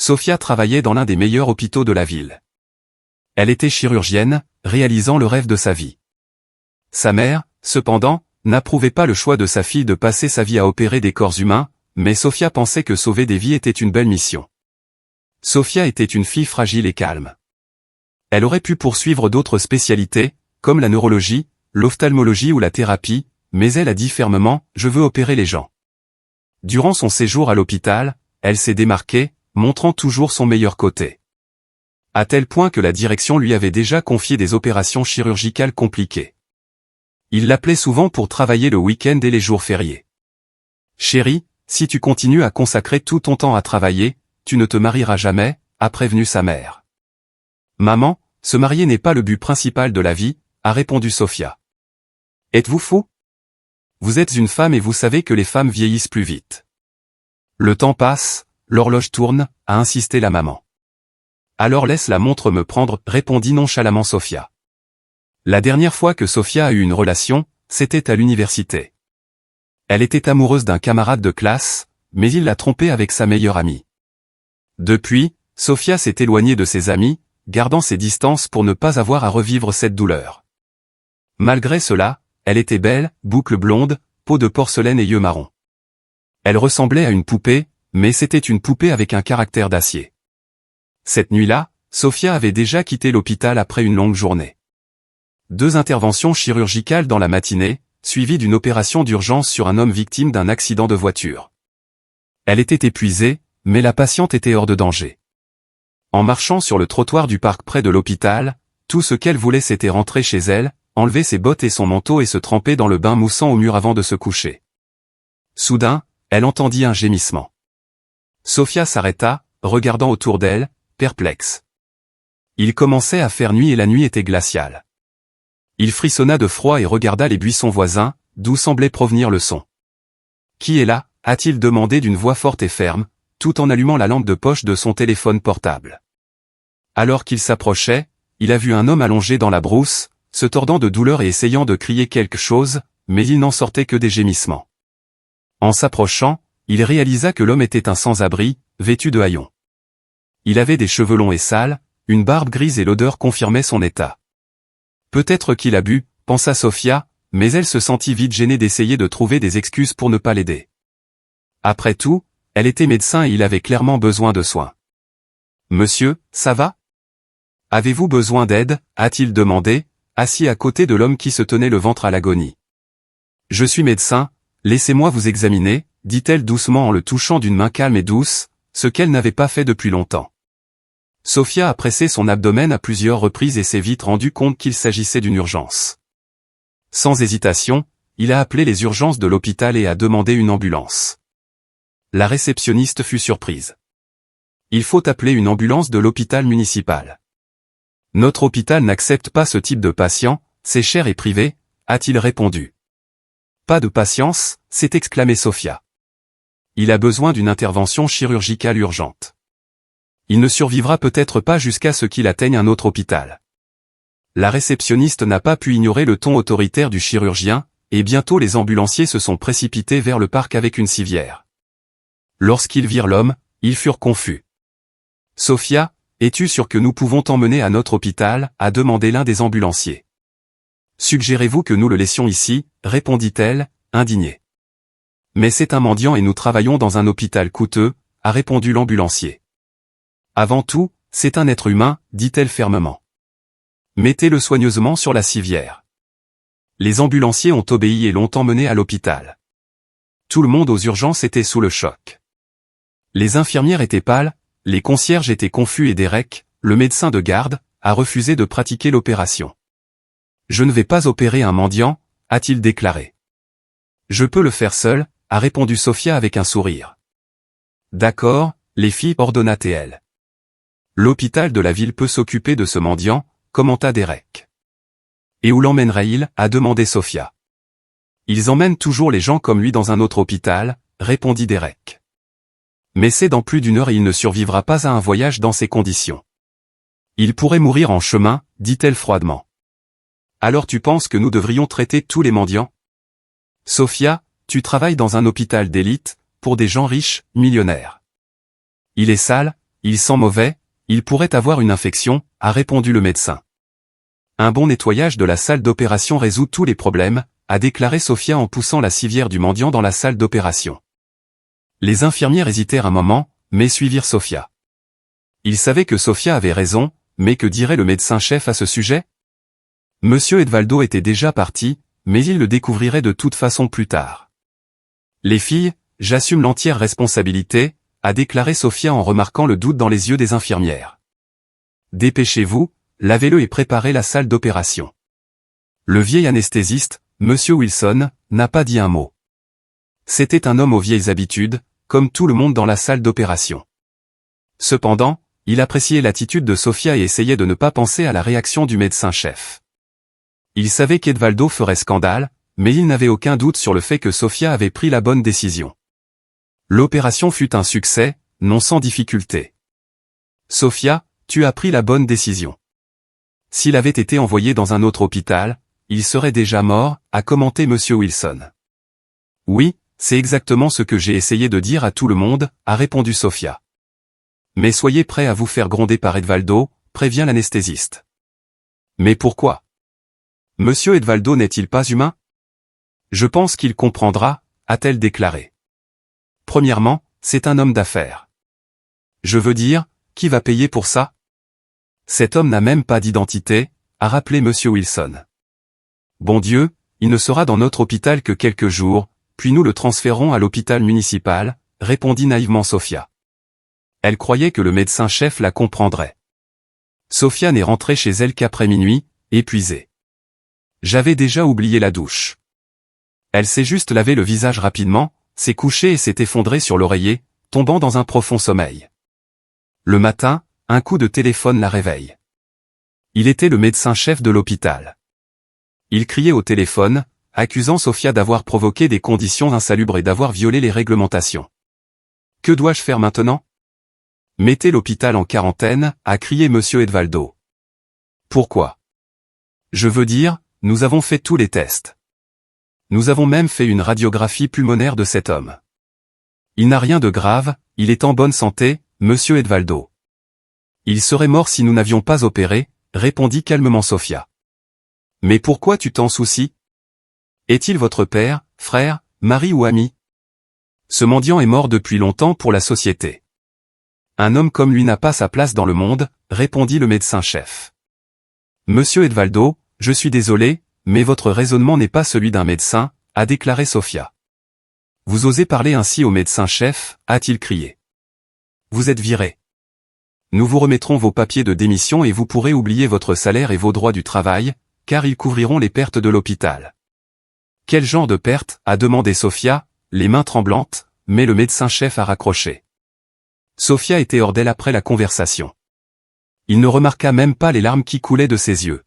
Sofia travaillait dans l'un des meilleurs hôpitaux de la ville. Elle était chirurgienne, réalisant le rêve de sa vie. Sa mère, cependant, n'approuvait pas le choix de sa fille de passer sa vie à opérer des corps humains, mais Sofia pensait que sauver des vies était une belle mission. Sofia était une fille fragile et calme. Elle aurait pu poursuivre d'autres spécialités, comme la neurologie, l'ophtalmologie ou la thérapie, mais elle a dit fermement « Je veux opérer les gens ». Durant son séjour à l'hôpital, elle s'est démarquée, montrant toujours son meilleur côté. À tel point que la direction lui avait déjà confié des opérations chirurgicales compliquées. Il l'appelait souvent pour travailler le week-end et les jours fériés. « Chérie, si tu continues à consacrer tout ton temps à travailler, tu ne te marieras jamais », a prévenu sa mère. « Maman, se marier n'est pas le but principal de la vie », a répondu Sofia. « Êtes-vous fou ? Vous êtes une femme et vous savez que les femmes vieillissent plus vite. »« Le temps passe, l'horloge tourne », a insisté la maman. « Alors laisse la montre me prendre », répondit nonchalamment Sofia. La dernière fois que Sofia a eu une relation, c'était à l'université. Elle était amoureuse d'un camarade de classe, mais il l'a trompée avec sa meilleure amie. Depuis, Sofia s'est éloignée de ses amis, gardant ses distances pour ne pas avoir à revivre cette douleur. Malgré cela, elle était belle, boucles blondes, peau de porcelaine et yeux marrons. Elle ressemblait à une poupée, mais c'était une poupée avec un caractère d'acier. Cette nuit-là, Sofia avait déjà quitté l'hôpital après une longue journée. 2 interventions chirurgicales dans la matinée, suivies d'une opération d'urgence sur un homme victime d'un accident de voiture. Elle était épuisée, mais la patiente était hors de danger. En marchant sur le trottoir du parc près de l'hôpital, tout ce qu'elle voulait c'était rentrer chez elle, enlever ses bottes et son manteau et se tremper dans le bain moussant au mur avant de se coucher. Soudain, elle entendit un gémissement. Sofia s'arrêta, regardant autour d'elle, perplexe. Il commençait à faire nuit et la nuit était glaciale. Il frissonna de froid et regarda les buissons voisins, d'où semblait provenir le son. « Qui est là ?» a-t-il demandé d'une voix forte et ferme, tout en allumant la lampe de poche de son téléphone portable. Alors qu'il s'approchait, il a vu un homme allongé dans la brousse, se tordant de douleur et essayant de crier quelque chose, mais il n'en sortait que des gémissements. En s'approchant, il réalisa que l'homme était un sans-abri, vêtu de haillons. Il avait des cheveux longs et sales, une barbe grise et l'odeur confirmait son état. Peut-être qu'il a bu, pensa Sofia, mais elle se sentit vite gênée d'essayer de trouver des excuses pour ne pas l'aider. Après tout, elle était médecin et il avait clairement besoin de soins. « Monsieur, ça va ? Avez-vous besoin d'aide ?» a-t-il demandé, assis à côté de l'homme qui se tenait le ventre à l'agonie. « Je suis médecin, laissez-moi vous examiner », dit-elle doucement en le touchant d'une main calme et douce, ce qu'elle n'avait pas fait depuis longtemps. Sofia a pressé son abdomen à plusieurs reprises et s'est vite rendu compte qu'il s'agissait d'une urgence. Sans hésitation, il a appelé les urgences de l'hôpital et a demandé une ambulance. La réceptionniste fut surprise. « Il faut appeler une ambulance de l'hôpital municipal. »« Notre hôpital n'accepte pas ce type de patient, c'est cher et privé », a-t-il répondu. « Pas de patience », s'est exclamée Sofia. « Il a besoin d'une intervention chirurgicale urgente. Il ne survivra peut-être pas jusqu'à ce qu'il atteigne un autre hôpital. » La réceptionniste n'a pas pu ignorer le ton autoritaire du chirurgien, et bientôt les ambulanciers se sont précipités vers le parc avec une civière. Lorsqu'ils virent l'homme, ils furent confus. « Sofia, es-tu sûre que nous pouvons t'emmener à notre hôpital ?» a demandé l'un des ambulanciers. « Suggérez-vous que nous le laissions ici ?» répondit-elle, indignée. « Mais c'est un mendiant et nous travaillons dans un hôpital coûteux » a répondu l'ambulancier. « Avant tout, c'est un être humain » dit-elle fermement. « Mettez-le soigneusement sur la civière. » Les ambulanciers ont obéi et l'ont emmené à l'hôpital. Tout le monde aux urgences était sous le choc. Les infirmières étaient pâles, les concierges étaient confus et Derek, le médecin de garde, a refusé de pratiquer l'opération. « Je ne vais pas opérer un mendiant » a-t-il déclaré. « Je peux le faire seul » a répondu Sofia avec un sourire. « D'accord, les filles, ordonna-t-elle. L'hôpital de la ville peut s'occuper de ce mendiant, commenta Derek. « Et où l'emmènerait-il » a demandé Sofia. « Ils emmènent toujours les gens comme lui dans un autre hôpital » répondit Derek. « Mais c'est dans plus d'une heure et il ne survivra pas à un voyage dans ces conditions. Il pourrait mourir en chemin, dit-elle froidement. Alors tu penses que nous devrions traiter tous les mendiants ? Sofia, tu travailles dans un hôpital d'élite, pour des gens riches, millionnaires. Il est sale, il sent mauvais, il pourrait avoir une infection, a répondu le médecin. Un bon nettoyage de la salle d'opération résout tous les problèmes, a déclaré Sophia en poussant la civière du mendiant dans la salle d'opération. Les infirmières hésitèrent un moment, mais suivirent Sophia. Ils savaient que Sophia avait raison, mais que dirait le médecin-chef à ce sujet? Monsieur Edvaldo était déjà parti, mais il le découvrirait de toute façon plus tard. Les filles, j'assume l'entière responsabilité, a déclaré Sophia en remarquant le doute dans les yeux des infirmières. Dépêchez-vous, lavez-le et préparez la salle d'opération. Le vieil anesthésiste, Monsieur Wilson, n'a pas dit un mot. C'était un homme aux vieilles habitudes, comme tout le monde dans la salle d'opération. Cependant, il appréciait l'attitude de Sophia et essayait de ne pas penser à la réaction du médecin-chef. Il savait qu'Edvaldo ferait scandale, mais il n'avait aucun doute sur le fait que Sophia avait pris la bonne décision. L'opération fut un succès, non sans difficulté. Sophia, tu as pris la bonne décision. S'il avait été envoyé dans un autre hôpital, il serait déjà mort, a commenté Monsieur Wilson. Oui, c'est exactement ce que j'ai essayé de dire à tout le monde, a répondu Sophia. Mais soyez prêts à vous faire gronder par Edvaldo, prévient l'anesthésiste. Mais pourquoi? Monsieur Edvaldo n'est-il pas humain? Je pense qu'il comprendra, a-t-elle déclaré. Premièrement, c'est un homme d'affaires. Je veux dire, qui va payer pour ça? Cet homme n'a même pas d'identité, a rappelé Monsieur Wilson. Bon Dieu, il ne sera dans notre hôpital que quelques jours, puis nous le transférons à l'hôpital municipal, répondit naïvement Sophia. Elle croyait que le médecin-chef la comprendrait. Sophia n'est rentrée chez elle qu'après minuit, épuisée. J'avais déjà oublié la douche. Elle s'est juste lavé le visage rapidement, s'est couchée et s'est effondrée sur l'oreiller, tombant dans un profond sommeil. Le matin, un coup de téléphone la réveille. Il était le médecin-chef de l'hôpital. Il criait au téléphone, accusant Sophia d'avoir provoqué des conditions insalubres et d'avoir violé les réglementations. Que dois-je faire maintenant? Mettez l'hôpital en quarantaine, a crié Monsieur Edvaldo. Pourquoi? Je veux dire, nous avons fait tous les tests. Nous avons même fait une radiographie pulmonaire de cet homme. Il n'a rien de grave, il est en bonne santé, Monsieur Edvaldo. Il serait mort si nous n'avions pas opéré, répondit calmement Sophia. Mais pourquoi tu t'en soucies? Est-il votre père, frère, mari ou ami? Ce mendiant est mort depuis longtemps pour la société. Un homme comme lui n'a pas sa place dans le monde, répondit le médecin-chef. Monsieur Edvaldo, je suis désolé, mais votre raisonnement n'est pas celui d'un médecin, a déclaré Sophia. Vous osez parler ainsi au médecin-chef, a-t-il crié. Vous êtes viré. Nous vous remettrons vos papiers de démission et vous pourrez oublier votre salaire et vos droits du travail, car ils couvriront les pertes de l'hôpital. Quel genre de pertes, a demandé Sophia, les mains tremblantes, mais le médecin-chef a raccroché. Sophia était hors d'elle après la conversation. Il ne remarqua même pas les larmes qui coulaient de ses yeux.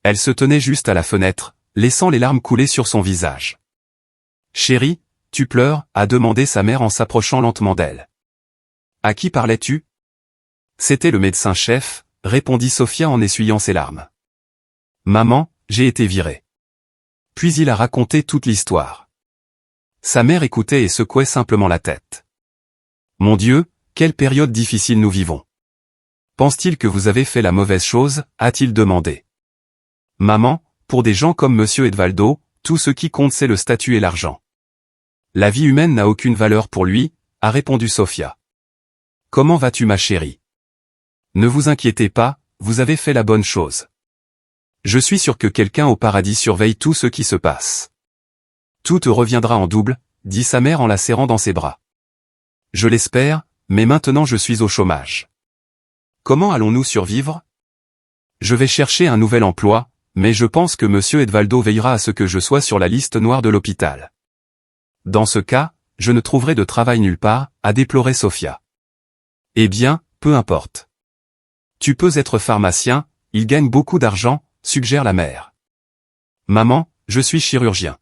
Elle se tenait juste à la fenêtre, laissant les larmes couler sur son visage. Chérie, tu pleures, a demandé sa mère en s'approchant lentement d'elle. À qui parlais-tu? C'était le médecin-chef, répondit Sophia en essuyant ses larmes. Maman, j'ai été virée. Puis il a raconté toute l'histoire. Sa mère écoutait et secouait simplement la tête. Mon Dieu, quelle période difficile nous vivons. Pense-t-il que vous avez fait la mauvaise chose, a-t-il demandé. Maman, pour des gens comme Monsieur Edvaldo, tout ce qui compte c'est le statut et l'argent. La vie humaine n'a aucune valeur pour lui, a répondu Sophia. Comment vas-tu ma chérie? Ne vous inquiétez pas, vous avez fait la bonne chose. Je suis sûr que quelqu'un au paradis surveille tout ce qui se passe. Tout te reviendra en double, dit sa mère en la serrant dans ses bras. Je l'espère, mais maintenant je suis au chômage. Comment allons-nous survivre? Je vais chercher un nouvel emploi, mais je pense que Monsieur Edvaldo veillera à ce que je sois sur la liste noire de l'hôpital. Dans ce cas, je ne trouverai de travail nulle part, a déploré Sophia. Eh bien, peu importe. Tu peux être pharmacien, il gagne beaucoup d'argent, suggère la mère. Maman, je suis chirurgien.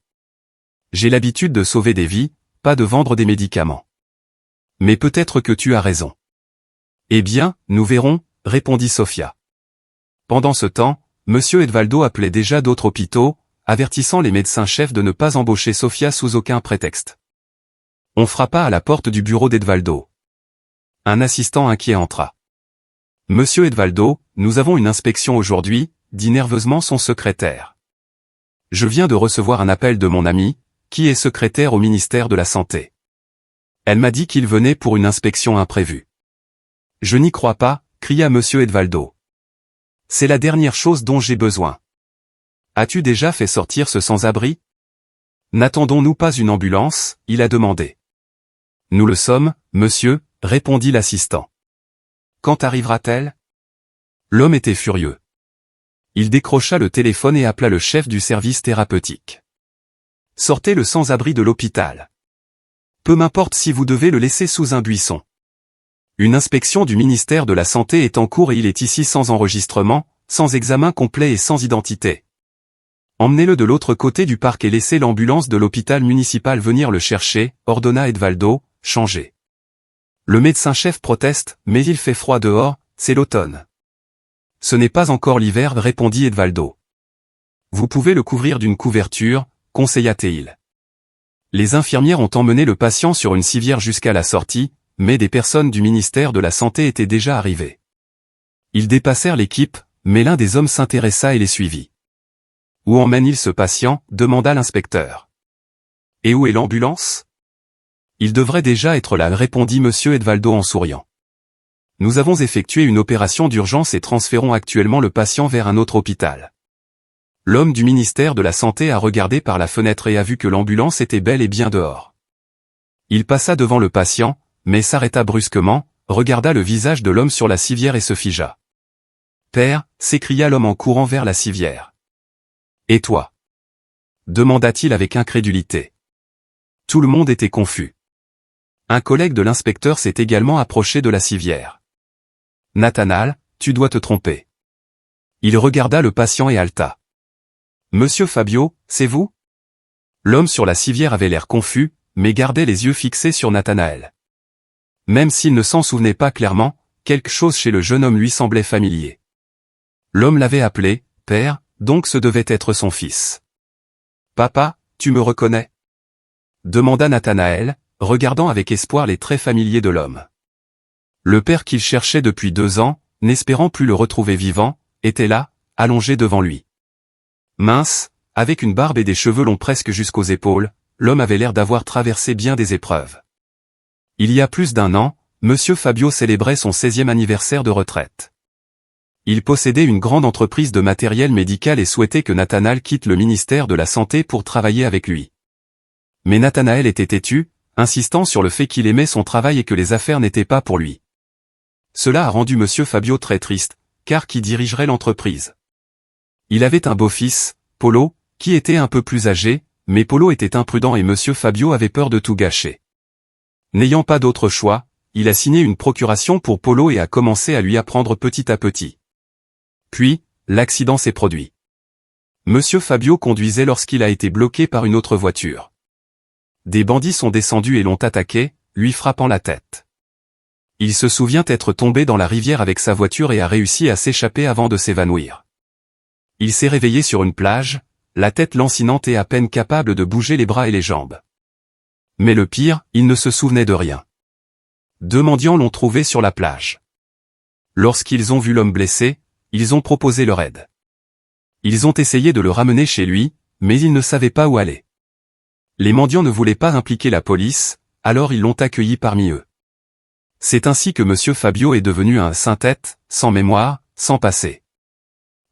J'ai l'habitude de sauver des vies, pas de vendre des médicaments. Mais peut-être que tu as raison. Eh bien, nous verrons, répondit Sophia. Pendant ce temps, Monsieur Edvaldo appelait déjà d'autres hôpitaux, avertissant les médecins-chefs de ne pas embaucher Sophia sous aucun prétexte. On frappa à la porte du bureau d'Edvaldo. Un assistant inquiet entra. « Monsieur Edvaldo, nous avons une inspection aujourd'hui », dit nerveusement son secrétaire. « Je viens de recevoir un appel de mon amie, qui est secrétaire au ministère de la Santé. Elle m'a dit qu'il venait pour une inspection imprévue. »« Je n'y crois pas », cria Monsieur Edvaldo. « C'est la dernière chose dont j'ai besoin. As-tu déjà fait sortir ce sans-abri ? N'attendons-nous pas une ambulance ? Il a demandé. Nous le sommes, monsieur, répondit l'assistant. Quand arrivera-t-elle ? L'homme était furieux. Il décrocha le téléphone et appela le chef du service thérapeutique. Sortez le sans-abri de l'hôpital. Peu m'importe si vous devez le laisser sous un buisson. Une inspection du ministère de la Santé est en cours et il est ici sans enregistrement, sans examen complet et sans identité. Emmenez-le de l'autre côté du parc et laissez l'ambulance de l'hôpital municipal venir le chercher, ordonna Edvaldo, changé. Le médecin-chef proteste, mais il fait froid dehors, c'est l'automne. Ce n'est pas encore l'hiver, répondit Edvaldo. Vous pouvez le couvrir d'une couverture, conseilla-t-il. Les infirmières ont emmené le patient sur une civière jusqu'à la sortie, mais des personnes du ministère de la Santé étaient déjà arrivées. Ils dépassèrent l'équipe, mais l'un des hommes s'intéressa et les suivit. Où emmène-t-il ce patient ? Demanda l'inspecteur. Et où est l'ambulance ? Il devrait déjà être là, répondit Monsieur Edvaldo en souriant. Nous avons effectué une opération d'urgence et transférons actuellement le patient vers un autre hôpital. L'homme du ministère de la Santé a regardé par la fenêtre et a vu que l'ambulance était bel et bien dehors. Il passa devant le patient, mais s'arrêta brusquement, regarda le visage de l'homme sur la civière et se figea. « Père » s'écria l'homme en courant vers la civière. « Et toi » demanda-t-il avec incrédulité. Tout le monde était confus. Un collègue de l'inspecteur s'est également approché de la civière. « Nathanaël, tu dois te tromper. » Il regarda le patient et haleta. « Monsieur Fabio, c'est vous ?» L'homme sur la civière avait l'air confus, mais gardait les yeux fixés sur Nathanaël. Même s'il ne s'en souvenait pas clairement, quelque chose chez le jeune homme lui semblait familier. L'homme l'avait appelé « Père », donc ce devait être son fils. « Papa, tu me reconnais ?» demanda Nathanaël, regardant avec espoir les traits familiers de l'homme. Le père qu'il cherchait depuis 2 ans, n'espérant plus le retrouver vivant, était là, allongé devant lui. Mince, avec une barbe et des cheveux longs presque jusqu'aux épaules, l'homme avait l'air d'avoir traversé bien des épreuves. Il y a plus d'1 an, Monsieur Fabio célébrait son 16e anniversaire de retraite. Il possédait une grande entreprise de matériel médical et souhaitait que Nathanaël quitte le ministère de la Santé pour travailler avec lui. Mais Nathanaël était têtu, insistant sur le fait qu'il aimait son travail et que les affaires n'étaient pas pour lui. Cela a rendu Monsieur Fabio très triste, car qui dirigerait l'entreprise? Il avait un beau-fils, Polo, qui était un peu plus âgé, mais Polo était imprudent et Monsieur Fabio avait peur de tout gâcher. N'ayant pas d'autre choix, il a signé une procuration pour Polo et a commencé à lui apprendre petit à petit. Puis, l'accident s'est produit. Monsieur Fabio conduisait lorsqu'il a été bloqué par une autre voiture. Des bandits sont descendus et l'ont attaqué, lui frappant la tête. Il se souvient être tombé dans la rivière avec sa voiture et a réussi à s'échapper avant de s'évanouir. Il s'est réveillé sur une plage, la tête lancinante et à peine capable de bouger les bras et les jambes. Mais le pire, il ne se souvenait de rien. 2 mendiants l'ont trouvé sur la plage. Lorsqu'ils ont vu l'homme blessé, ils ont proposé leur aide. Ils ont essayé de le ramener chez lui, mais ils ne savaient pas où aller. Les mendiants ne voulaient pas impliquer la police, alors ils l'ont accueilli parmi eux. C'est ainsi que Monsieur Fabio est devenu un sans-tête, sans mémoire, sans passé.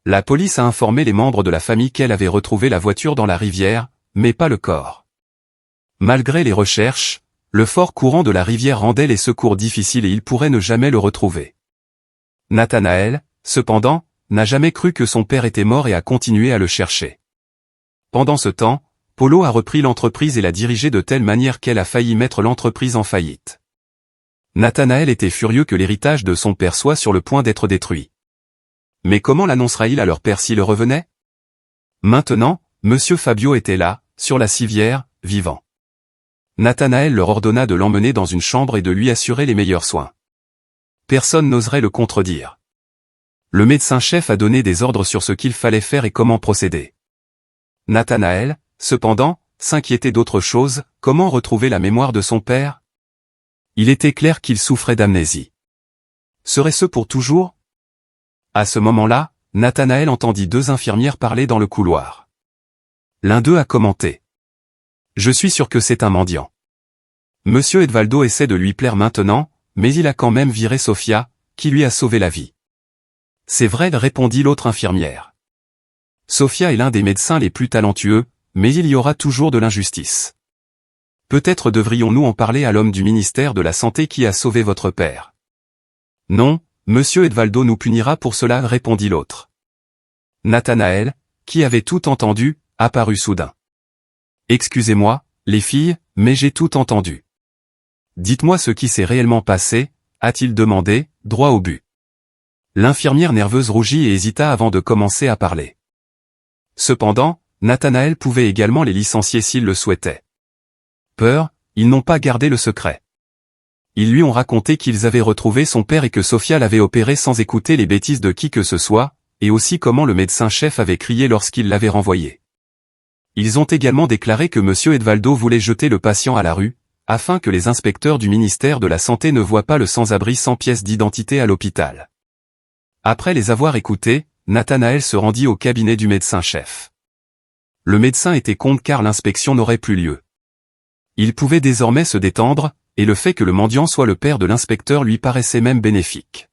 La police a informé les membres de la famille qu'elle avait retrouvé la voiture dans la rivière, mais pas le corps. Malgré les recherches, le fort courant de la rivière rendait les secours difficiles et il pourrait ne jamais le retrouver. Nathanaël, cependant, n'a jamais cru que son père était mort et a continué à le chercher. Pendant ce temps, Polo a repris l'entreprise et l'a dirigée de telle manière qu'elle a failli mettre l'entreprise en faillite. Nathanaël était furieux que l'héritage de son père soit sur le point d'être détruit. Mais comment l'annoncera-t-il à leur père s'il revenait? Maintenant, Monsieur Fabio était là, sur la civière, vivant. Nathanaël leur ordonna de l'emmener dans une chambre et de lui assurer les meilleurs soins. Personne n'oserait le contredire. Le médecin-chef a donné des ordres sur ce qu'il fallait faire et comment procéder. Nathanaël, cependant, s'inquiétait d'autre chose, comment retrouver la mémoire de son père? Il était clair qu'il souffrait d'amnésie. Serait-ce pour toujours? À ce moment-là, Nathanaël entendit deux infirmières parler dans le couloir. L'un d'eux a commenté. Je suis sûr que c'est un mendiant. Monsieur Edvaldo essaie de lui plaire maintenant, mais il a quand même viré Sofia, qui lui a sauvé la vie. C'est vrai, répondit l'autre infirmière. Sofia est l'un des médecins les plus talentueux, mais il y aura toujours de l'injustice. Peut-être devrions-nous en parler à l'homme du ministère de la Santé qui a sauvé votre père. Non, monsieur Edvaldo nous punira pour cela, répondit l'autre. Nathanaël, qui avait tout entendu, apparut soudain. Excusez-moi, les filles, mais j'ai tout entendu. Dites-moi ce qui s'est réellement passé, a-t-il demandé, droit au but. L'infirmière nerveuse rougit et hésita avant de commencer à parler. Cependant, Nathanaël pouvait également les licencier s'il le souhaitait. Peur, ils n'ont pas gardé le secret. Ils lui ont raconté qu'ils avaient retrouvé son père et que Sofia l'avait opéré sans écouter les bêtises de qui que ce soit, et aussi comment le médecin-chef avait crié lorsqu'il l'avait renvoyé. Ils ont également déclaré que monsieur Edvaldo voulait jeter le patient à la rue, afin que les inspecteurs du ministère de la Santé ne voient pas le sans-abri sans pièce d'identité à l'hôpital. Après les avoir écoutés, Nathanaël se rendit au cabinet du médecin-chef. Le médecin était contre car l'inspection n'aurait plus lieu. Il pouvait désormais se détendre, et le fait que le mendiant soit le père de l'inspecteur lui paraissait même bénéfique.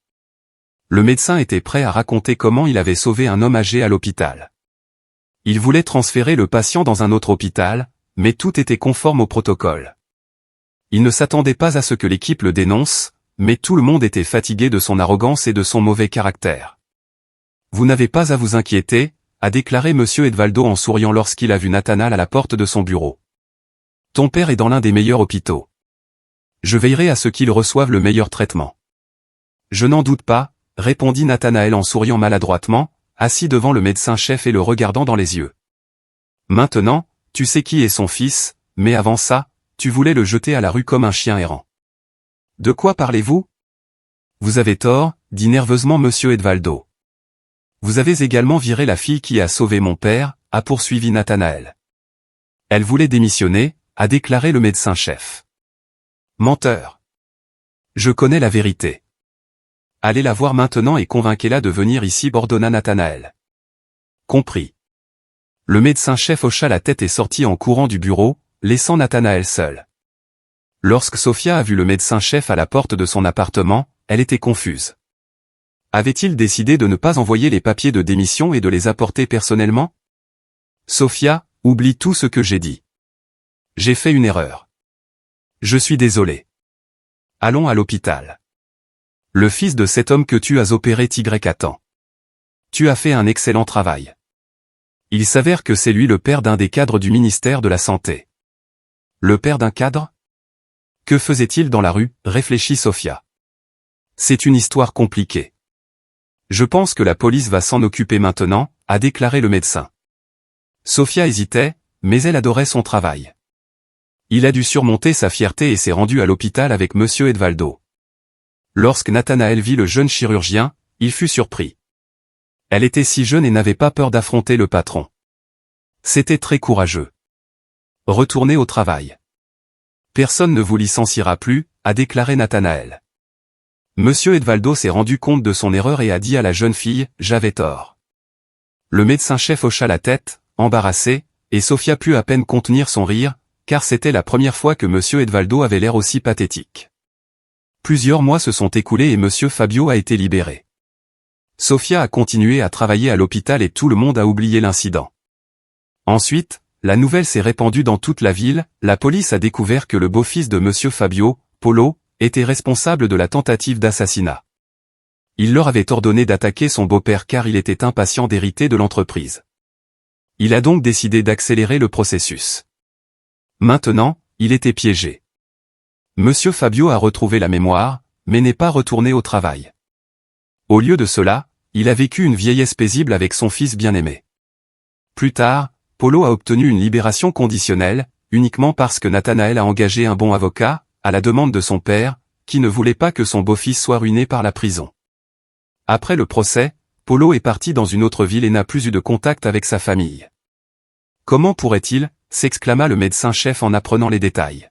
Le médecin était prêt à raconter comment il avait sauvé un homme âgé à l'hôpital. Il voulait transférer le patient dans un autre hôpital, mais tout était conforme au protocole. Il ne s'attendait pas à ce que l'équipe le dénonce, mais tout le monde était fatigué de son arrogance et de son mauvais caractère. Vous n'avez pas à vous inquiéter, a déclaré monsieur Edvaldo en souriant lorsqu'il a vu Nathanaël à la porte de son bureau. Ton père est dans l'un des meilleurs hôpitaux. Je veillerai à ce qu'il reçoive le meilleur traitement. Je n'en doute pas, répondit Nathanaël en souriant maladroitement, assis devant le médecin-chef et le regardant dans les yeux. Maintenant, tu sais qui est son fils, mais avant ça, tu voulais le jeter à la rue comme un chien errant. De quoi parlez-vous? Vous avez tort, dit nerveusement monsieur Edvaldo. Vous avez également viré la fille qui a sauvé mon père, a poursuivi Nathanaël. Elle voulait démissionner, a déclaré le médecin-chef. Menteur. Je connais la vérité. Allez la voir maintenant et convainquez-la de venir ici, ordonna Nathanaël. Compris. Le médecin-chef hocha la tête et sortit en courant du bureau, laissant Nathanaël seul. Lorsque Sofia a vu le médecin-chef à la porte de son appartement, elle était confuse. Avait-il décidé de ne pas envoyer les papiers de démission et de les apporter personnellement? Sofia, oublie tout ce que j'ai dit. J'ai fait une erreur. Je suis désolé. Allons à l'hôpital. Le fils de cet homme que tu as opéré attend. Tu as fait un excellent travail. Il s'avère que c'est lui le père d'un des cadres du ministère de la Santé. Le père d'un cadre? Que faisait-il dans la rue, réfléchit Sofia. C'est une histoire compliquée. Je pense que la police va s'en occuper maintenant, a déclaré le médecin. Sofia hésitait, mais elle adorait son travail. Il a dû surmonter sa fierté et s'est rendu à l'hôpital avec monsieur Edvaldo. Lorsque Nathanaël vit le jeune chirurgien, il fut surpris. Elle était si jeune et n'avait pas peur d'affronter le patron. C'était très courageux. Retournez au travail. Personne ne vous licenciera plus, a déclaré Nathanaël. Monsieur Edvaldo s'est rendu compte de son erreur et a dit à la jeune fille, j'avais tort. Le médecin-chef hocha la tête, embarrassé, et Sofia put à peine contenir son rire, car c'était la première fois que monsieur Edvaldo avait l'air aussi pathétique. Plusieurs mois se sont écoulés et monsieur Fabio a été libéré. Sofia a continué à travailler à l'hôpital et tout le monde a oublié l'incident. Ensuite, la nouvelle s'est répandue dans toute la ville, la police a découvert que le beau-fils de monsieur Fabio, Polo, était responsable de la tentative d'assassinat. Il leur avait ordonné d'attaquer son beau-père car il était impatient d'hériter de l'entreprise. Il a donc décidé d'accélérer le processus. Maintenant, il était piégé. Monsieur Fabio a retrouvé la mémoire, mais n'est pas retourné au travail. Au lieu de cela, il a vécu une vieillesse paisible avec son fils bien-aimé. Plus tard, Polo a obtenu une libération conditionnelle, uniquement parce que Nathanaël a engagé un bon avocat, à la demande de son père, qui ne voulait pas que son beau-fils soit ruiné par la prison. Après le procès, Polo est parti dans une autre ville et n'a plus eu de contact avec sa famille. Comment pourrait-il, s'exclama le médecin-chef en apprenant les détails.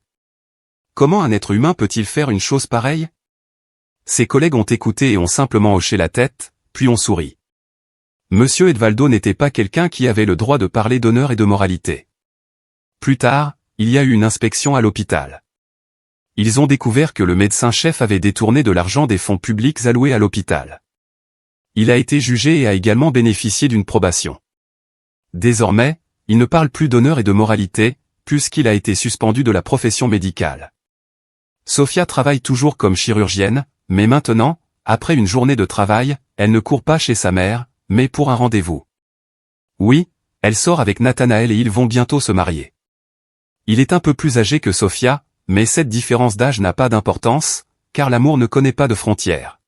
Comment un être humain peut-il faire une chose pareille? Ses collègues ont écouté et ont simplement hoché la tête, puis ont souri. Monsieur Edvaldo n'était pas quelqu'un qui avait le droit de parler d'honneur et de moralité. Plus tard, il y a eu une inspection à l'hôpital. Ils ont découvert que le médecin-chef avait détourné de l'argent des fonds publics alloués à l'hôpital. Il a été jugé et a également bénéficié d'une probation. Désormais, il ne parle plus d'honneur et de moralité, puisqu'il a été suspendu de la profession médicale. Sophia travaille toujours comme chirurgienne, mais maintenant, après une journée de travail, elle ne court pas chez sa mère, mais pour un rendez-vous. Oui, elle sort avec Nathanaël et ils vont bientôt se marier. Il est un peu plus âgé que Sophia, mais cette différence d'âge n'a pas d'importance, car l'amour ne connaît pas de frontières.